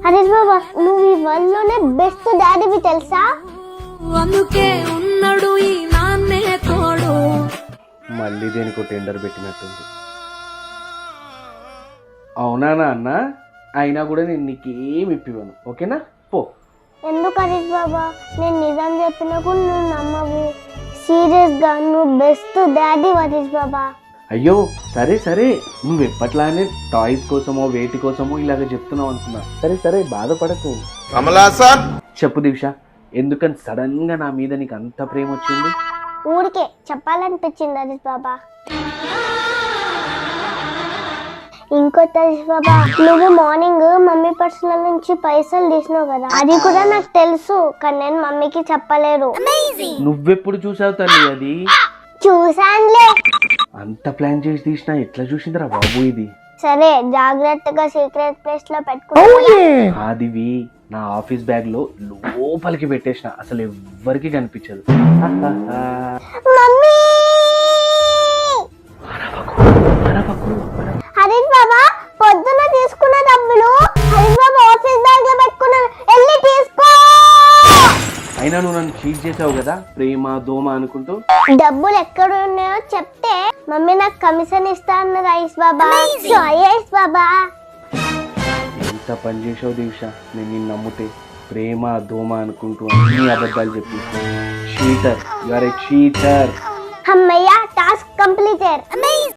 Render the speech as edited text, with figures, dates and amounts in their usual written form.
హరీష్ బాబా నువ్వు ఈ వరల్డ్ లోనే బెస్ట్ డాడీవి తెలుసా? అందుకే ఉన్నాడు ఈ నాన్నే తోడు. మళ్ళీ దేనికో టెండర్ పెట్టినట్టుంది. అవునా అన్న, అయినా కూడా నేను నీకేం ఇప్పివ్వను, ఓకేనా? పో. ఎందుకు హరీష్ బాబా? నేను నిజం చెప్పినా కూడా నువ్వు నమ్మవు. సీరియస్ గా నువ్వు బెస్ట్ డాడీ హరీష్ బాబా. అయ్యో సరే సరే, నువ్వు ఎప్పట్లానే టాయ్స్ కోసమో వేటి కోసమో ఇలాగ చెప్తున్నావు అనుకున్నా. సరే సరే, బాధపడకు. చెప్పు దీక్ష, ఎందుకని సడన్ గా నా మీద నీకు అంత ప్రేమ వచ్చింది? ఊరికే చెప్పాలనిపించింది హరీష్ బాబా. ఇంకోటి హరీష్ బాబా, నువ్వు మార్నింగ్ మమ్మీ పర్సుల నుంచి పైసలు తీసినావు కదా, అది కూడా నాకు తెలుసు, కానీ నేను మమ్మీకి చెప్పలేరు. నువ్వెప్పుడు చూసావు తల్లి అది? చూసానులే. అంత ప్లాన్ చేసి తీసినా ఎట్లా చూసిందిరా బాబు ఇది? సరే జాగ్రత్తగా సీక్రెట్ ప్లేస్ లో పెట్టుకో. ఆదివి నా ఆఫీస్ బ్యాగ్ లో లోపలికి పెట్టేసిన, అసలు ఎవ్వరికి కనిపించదు. మమ్మీ! హరీష్ బాబా పొద్దున తీసుకున్న డబ్బులు హరీష్ బాబా ఆఫీస్ బ్యాగ్ లో పెట్టుకున్నాను, వెళ్ళి తీసుకో. అయినా నువ్వు నన్ను చీట్ చేసావు కదా, ప్రేమ దోమ అనుకుంటూ. డబ్బులు ఎక్కడ ఉన్నాయో చెప్తే మమ్మీ నాకు కమిషన్ ఇస్తా అన్నది హరీష్ బాబా. సారీ హరీష్ బాబా. ఎంత పని చేసావు దీక్ష, నేను నిన్ను నమ్మితే ప్రేమ దోమ అనుకుంటూ అన్ని అబద్ధాలు చెప్పి. Cheater, you are a cheater. అమ్మయ్య, టాస్క్ కంప్లీటెడ్.